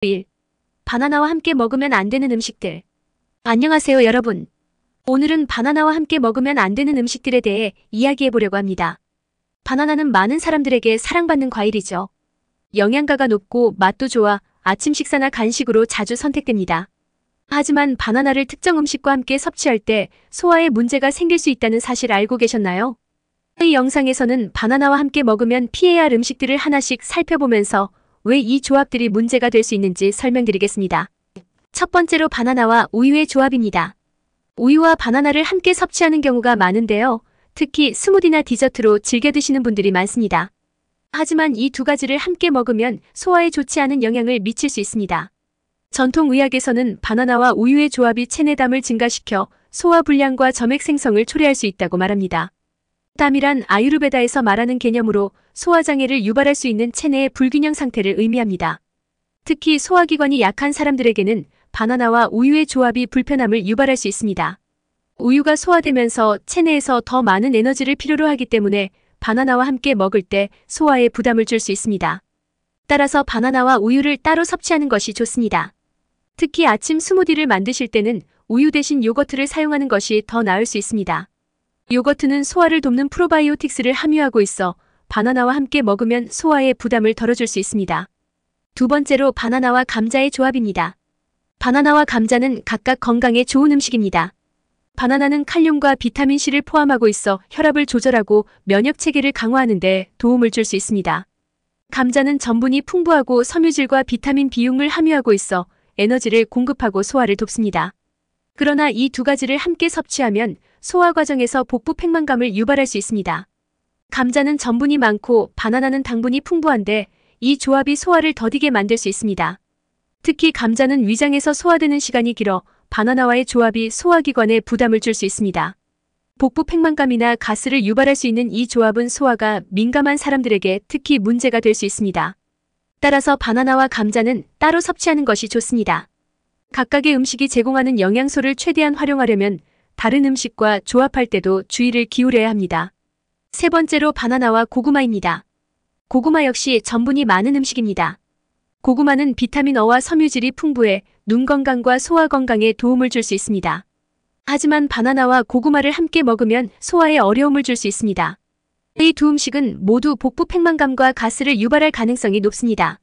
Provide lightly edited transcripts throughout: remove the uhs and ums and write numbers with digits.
1. 바나나와 함께 먹으면 안 되는 음식들. 안녕하세요, 여러분. 오늘은 바나나와 함께 먹으면 안 되는 음식들에 대해 이야기해 보려고 합니다. 바나나는 많은 사람들에게 사랑받는 과일이죠. 영양가가 높고 맛도 좋아 아침 식사나 간식으로 자주 선택됩니다. 하지만 바나나를 특정 음식과 함께 섭취할 때 소화에 문제가 생길 수 있다는 사실 알고 계셨나요? 이 영상에서는 바나나와 함께 먹으면 피해야 할 음식들을 하나씩 살펴보면서 왜 이 조합들이 문제가 될 수 있는지 설명드리겠습니다. 첫 번째로 바나나와 우유의 조합입니다. 우유와 바나나를 함께 섭취하는 경우가 많은데요. 특히 스무디나 디저트로 즐겨 드시는 분들이 많습니다. 하지만 이 두 가지를 함께 먹으면 소화에 좋지 않은 영향을 미칠 수 있습니다. 전통 의학에서는 바나나와 우유의 조합이 체내담을 증가시켜 소화불량과 점액 생성을 초래할 수 있다고 말합니다. 담이란 아유르베다에서 말하는 개념으로 소화장애를 유발할 수 있는 체내의 불균형 상태를 의미합니다. 특히 소화기관이 약한 사람들에게는 바나나와 우유의 조합이 불편함을 유발할 수 있습니다. 우유가 소화되면서 체내에서 더 많은 에너지를 필요로 하기 때문에 바나나와 함께 먹을 때 소화에 부담을 줄 수 있습니다. 따라서 바나나와 우유를 따로 섭취하는 것이 좋습니다. 특히 아침 스무디를 만드실 때는 우유 대신 요거트를 사용하는 것이 더 나을 수 있습니다. 요거트는 소화를 돕는 프로바이오틱스를 함유하고 있어 바나나와 함께 먹으면 소화에 부담을 덜어줄 수 있습니다. 두 번째로 바나나와 감자의 조합입니다. 바나나와 감자는 각각 건강에 좋은 음식입니다. 바나나는 칼륨과 비타민C를 포함하고 있어 혈압을 조절하고 면역체계를 강화하는 데 도움을 줄 수 있습니다. 감자는 전분이 풍부하고 섬유질과 비타민 B흉을 함유하고 있어 에너지를 공급하고 소화를 돕습니다. 그러나 이 두 가지를 함께 섭취하면 소화 과정에서 복부 팽만감을 유발할 수 있습니다. 감자는 전분이 많고 바나나는 당분이 풍부한데 이 조합이 소화를 더디게 만들 수 있습니다. 특히 감자는 위장에서 소화되는 시간이 길어 바나나와의 조합이 소화기관에 부담을 줄 수 있습니다. 복부 팽만감이나 가스를 유발할 수 있는 이 조합은 소화가 민감한 사람들에게 특히 문제가 될 수 있습니다. 따라서 바나나와 감자는 따로 섭취하는 것이 좋습니다. 각각의 음식이 제공하는 영양소를 최대한 활용하려면 다른 음식과 조합할 때도 주의를 기울여야 합니다. 세 번째로 바나나와 고구마입니다. 고구마 역시 전분이 많은 음식입니다. 고구마는 비타민 어와 섬유질이 풍부해 눈 건강과 소화 건강에 도움을 줄 수 있습니다. 하지만 바나나와 고구마를 함께 먹으면 소화에 어려움을 줄 수 있습니다. 이 두 음식은 모두 복부 팽만감과 가스를 유발할 가능성이 높습니다.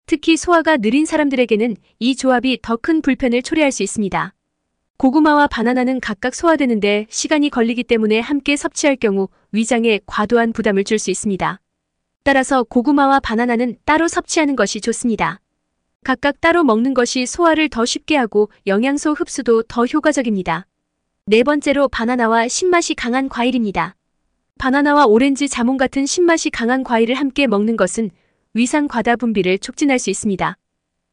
특히 소화가 느린 사람들에게는 이 조합이 더 큰 불편을 초래할 수 있습니다. 고구마와 바나나는 각각 소화되는데 시간이 걸리기 때문에 함께 섭취할 경우 위장에 과도한 부담을 줄 수 있습니다. 따라서 고구마와 바나나는 따로 섭취하는 것이 좋습니다. 각각 따로 먹는 것이 소화를 더 쉽게 하고 영양소 흡수도 더 효과적입니다. 네 번째로 바나나와 신맛이 강한 과일입니다. 바나나와 오렌지, 자몽 같은 신맛이 강한 과일을 함께 먹는 것은 위산 과다 분비를 촉진할 수 있습니다.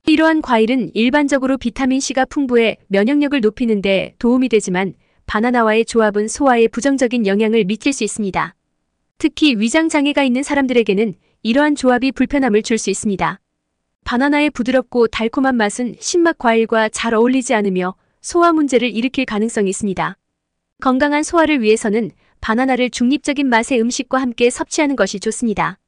이러한 과일은 일반적으로 비타민C가 풍부해 면역력을 높이는 데 도움이 되지만 바나나와의 조합은 소화에 부정적인 영향을 미칠 수 있습니다. 특히 위장 장애가 있는 사람들에게는 이러한 조합이 불편함을 줄 수 있습니다. 바나나의 부드럽고 달콤한 맛은 신맛 과일과 잘 어울리지 않으며 소화 문제를 일으킬 가능성이 있습니다. 건강한 소화를 위해서는 바나나를 중립적인 맛의 음식과 함께 섭취하는 것이 좋습니다.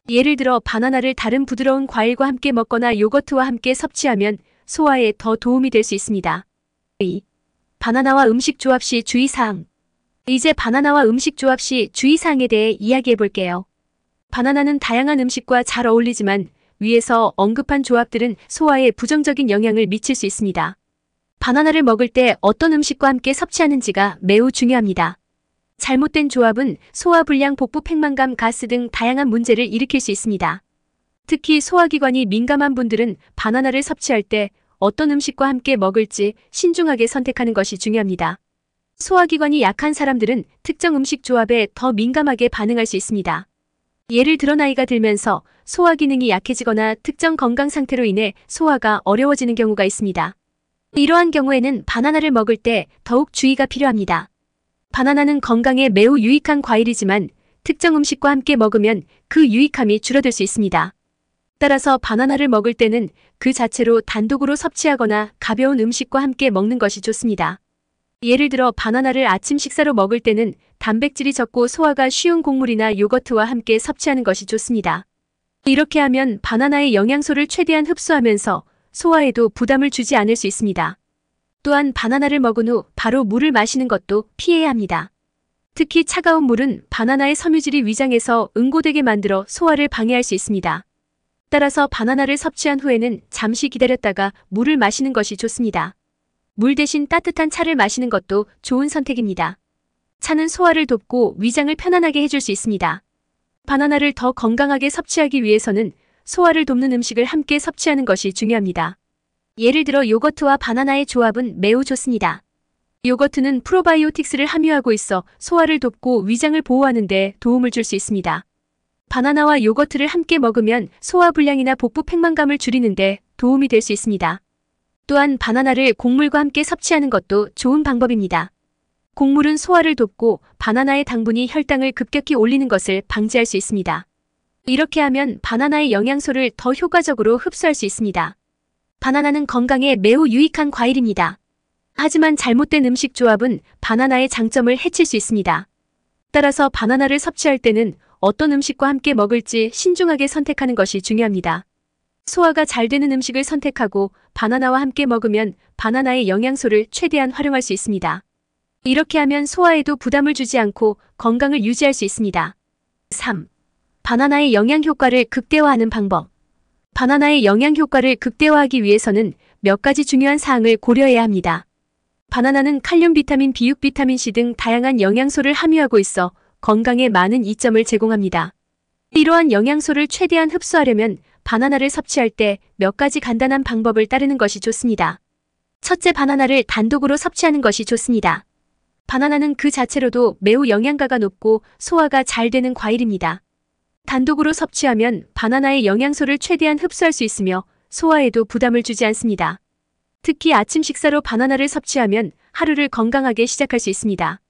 예를 들어 바나나를 다른 부드러운 과일과 함께 먹거나 요거트와 함께 섭취하면 소화에 더 도움이 될 수 있습니다. 2. 바나나와 음식 조합 시 주의사항. 이제 바나나와 음식 조합 시 주의사항에 대해 이야기해 볼게요. 바나나는 다양한 음식과 잘 어울리지만 위에서 언급한 조합들은 소화에 부정적인 영향을 미칠 수 있습니다. 바나나를 먹을 때 어떤 음식과 함께 섭취하는지가 매우 중요합니다. 잘못된 조합은 소화불량, 복부 팽만감, 가스 등 다양한 문제를 일으킬 수 있습니다. 특히 소화기관이 민감한 분들은 바나나를 섭취할 때 어떤 음식과 함께 먹을지 신중하게 선택하는 것이 중요합니다. 소화기관이 약한 사람들은 특정 음식 조합에 더 민감하게 반응할 수 있습니다. 예를 들어 나이가 들면서 소화 기능이 약해지거나 특정 건강 상태로 인해 소화가 어려워지는 경우가 있습니다. 이러한 경우에는 바나나를 먹을 때 더욱 주의가 필요합니다. 바나나는 건강에 매우 유익한 과일이지만 특정 음식과 함께 먹으면 그 유익함이 줄어들 수 있습니다. 따라서 바나나를 먹을 때는 그 자체로 단독으로 섭취하거나 가벼운 음식과 함께 먹는 것이 좋습니다. 예를 들어 바나나를 아침 식사로 먹을 때는 단백질이 적고 소화가 쉬운 곡물이나 요거트와 함께 섭취하는 것이 좋습니다. 이렇게 하면 바나나의 영양소를 최대한 흡수하면서 소화에도 부담을 주지 않을 수 있습니다. 또한 바나나를 먹은 후 바로 물을 마시는 것도 피해야 합니다. 특히 차가운 물은 바나나의 섬유질이 위장에서 응고되게 만들어 소화를 방해할 수 있습니다. 따라서 바나나를 섭취한 후에는 잠시 기다렸다가 물을 마시는 것이 좋습니다. 물 대신 따뜻한 차를 마시는 것도 좋은 선택입니다. 차는 소화를 돕고 위장을 편안하게 해줄 수 있습니다. 바나나를 더 건강하게 섭취하기 위해서는 소화를 돕는 음식을 함께 섭취하는 것이 중요합니다. 예를 들어 요거트와 바나나의 조합은 매우 좋습니다. 요거트는 프로바이오틱스를 함유하고 있어 소화를 돕고 위장을 보호하는 데 도움을 줄 수 있습니다. 바나나와 요거트를 함께 먹으면 소화불량이나 복부 팽만감을 줄이는 데 도움이 될 수 있습니다. 또한 바나나를 곡물과 함께 섭취하는 것도 좋은 방법입니다. 곡물은 소화를 돕고 바나나의 당분이 혈당을 급격히 올리는 것을 방지할 수 있습니다. 이렇게 하면 바나나의 영양소를 더 효과적으로 흡수할 수 있습니다. 바나나는 건강에 매우 유익한 과일입니다. 하지만 잘못된 음식 조합은 바나나의 장점을 해칠 수 있습니다. 따라서 바나나를 섭취할 때는 어떤 음식과 함께 먹을지 신중하게 선택하는 것이 중요합니다. 소화가 잘 되는 음식을 선택하고 바나나와 함께 먹으면 바나나의 영양소를 최대한 활용할 수 있습니다. 이렇게 하면 소화에도 부담을 주지 않고 건강을 유지할 수 있습니다. 3. 바나나의 영양 효과를 극대화하는 방법. 바나나의 영양 효과를 극대화하기 위해서는 몇 가지 중요한 사항을 고려해야 합니다. 바나나는 칼륨, 비타민 B6, 비타민 C 등 다양한 영양소를 함유하고 있어 건강에 많은 이점을 제공합니다. 이러한 영양소를 최대한 흡수하려면 바나나를 섭취할 때 몇 가지 간단한 방법을 따르는 것이 좋습니다. 첫째, 바나나를 단독으로 섭취하는 것이 좋습니다. 바나나는 그 자체로도 매우 영양가가 높고 소화가 잘 되는 과일입니다. 단독으로 섭취하면 바나나의 영양소를 최대한 흡수할 수 있으며 소화에도 부담을 주지 않습니다. 특히 아침 식사로 바나나를 섭취하면 하루를 건강하게 시작할 수 있습니다.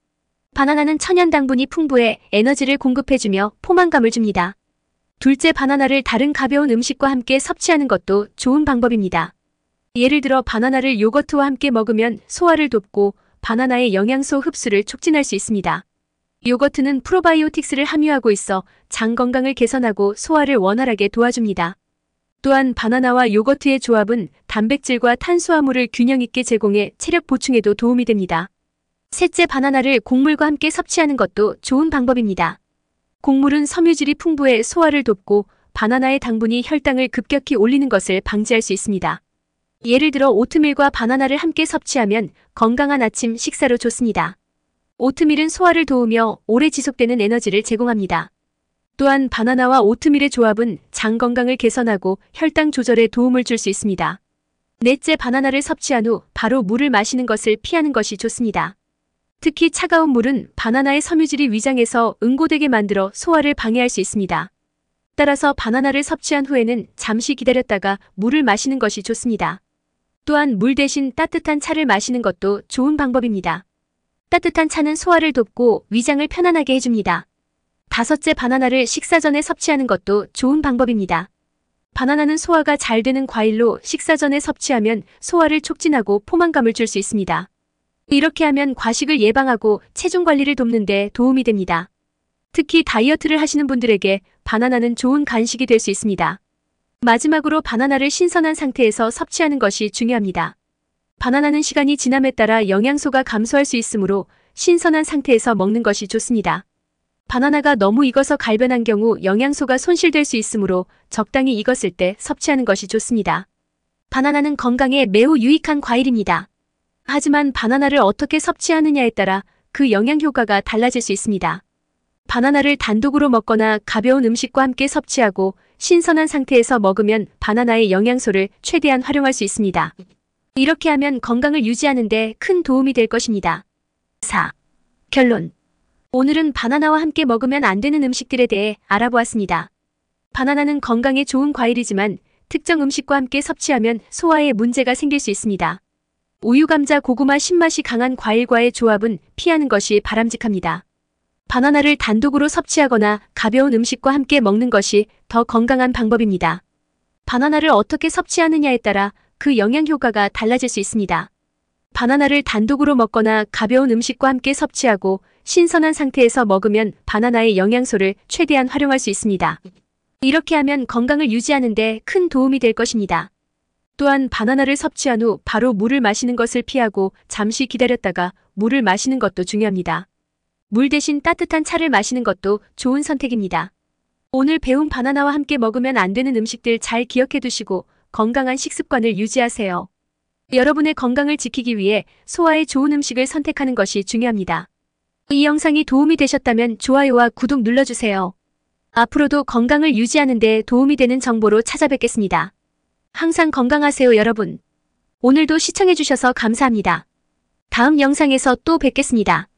바나나는 천연 당분이 풍부해 에너지를 공급해주며 포만감을 줍니다. 둘째, 바나나를 다른 가벼운 음식과 함께 섭취하는 것도 좋은 방법입니다. 예를 들어 바나나를 요거트와 함께 먹으면 소화를 돕고 바나나의 영양소 흡수를 촉진할 수 있습니다. 요거트는 프로바이오틱스를 함유하고 있어 장 건강을 개선하고 소화를 원활하게 도와줍니다. 또한 바나나와 요거트의 조합은 단백질과 탄수화물을 균형 있게 제공해 체력 보충에도 도움이 됩니다. 셋째, 바나나를 곡물과 함께 섭취하는 것도 좋은 방법입니다. 곡물은 섬유질이 풍부해 소화를 돕고 바나나의 당분이 혈당을 급격히 올리는 것을 방지할 수 있습니다. 예를 들어 오트밀과 바나나를 함께 섭취하면 건강한 아침 식사로 좋습니다. 오트밀은 소화를 도우며 오래 지속되는 에너지를 제공합니다. 또한 바나나와 오트밀의 조합은 장 건강을 개선하고 혈당 조절에 도움을 줄 수 있습니다. 넷째, 바나나를 섭취한 후 바로 물을 마시는 것을 피하는 것이 좋습니다. 특히 차가운 물은 바나나의 섬유질이 위장에서 응고되게 만들어 소화를 방해할 수 있습니다. 따라서 바나나를 섭취한 후에는 잠시 기다렸다가 물을 마시는 것이 좋습니다. 또한 물 대신 따뜻한 차를 마시는 것도 좋은 방법입니다. 따뜻한 차는 소화를 돕고 위장을 편안하게 해줍니다. 다섯째, 바나나를 식사 전에 섭취하는 것도 좋은 방법입니다. 바나나는 소화가 잘 되는 과일로 식사 전에 섭취하면 소화를 촉진하고 포만감을 줄 수 있습니다. 이렇게 하면 과식을 예방하고 체중 관리를 돕는 데 도움이 됩니다. 특히 다이어트를 하시는 분들에게 바나나는 좋은 간식이 될 수 있습니다. 마지막으로 바나나를 신선한 상태에서 섭취하는 것이 중요합니다. 바나나는 시간이 지남에 따라 영양소가 감소할 수 있으므로 신선한 상태에서 먹는 것이 좋습니다. 바나나가 너무 익어서 갈변한 경우 영양소가 손실될 수 있으므로 적당히 익었을 때 섭취하는 것이 좋습니다. 바나나는 건강에 매우 유익한 과일입니다. 하지만 바나나를 어떻게 섭취하느냐에 따라 그 영양 효과가 달라질 수 있습니다. 바나나를 단독으로 먹거나 가벼운 음식과 함께 섭취하고 신선한 상태에서 먹으면 바나나의 영양소를 최대한 활용할 수 있습니다. 이렇게 하면 건강을 유지하는 데 큰 도움이 될 것입니다. 4. 결론. 오늘은 바나나와 함께 먹으면 안 되는 음식들에 대해 알아보았습니다. 바나나는 건강에 좋은 과일이지만 특정 음식과 함께 섭취하면 소화에 문제가 생길 수 있습니다. 우유, 감자, 고구마, 신맛이 강한 과일과의 조합은 피하는 것이 바람직합니다. 바나나를 단독으로 섭취하거나 가벼운 음식과 함께 먹는 것이 더 건강한 방법입니다. 바나나를 어떻게 섭취하느냐에 따라 그 영양 효과가 달라질 수 있습니다. 바나나를 단독으로 먹거나 가벼운 음식과 함께 섭취하고 신선한 상태에서 먹으면 바나나의 영양소를 최대한 활용할 수 있습니다. 이렇게 하면 건강을 유지하는 데 큰 도움이 될 것입니다. 또한 바나나를 섭취한 후 바로 물을 마시는 것을 피하고 잠시 기다렸다가 물을 마시는 것도 중요합니다. 물 대신 따뜻한 차를 마시는 것도 좋은 선택입니다. 오늘 배운 바나나와 함께 먹으면 안 되는 음식들 잘 기억해 두시고 건강한 식습관을 유지하세요. 여러분의 건강을 지키기 위해 소화에 좋은 음식을 선택하는 것이 중요합니다. 이 영상이 도움이 되셨다면 좋아요와 구독 눌러주세요. 앞으로도 건강을 유지하는 데 도움이 되는 정보로 찾아뵙겠습니다. 항상 건강하세요, 여러분. 오늘도 시청해주셔서 감사합니다. 다음 영상에서 또 뵙겠습니다.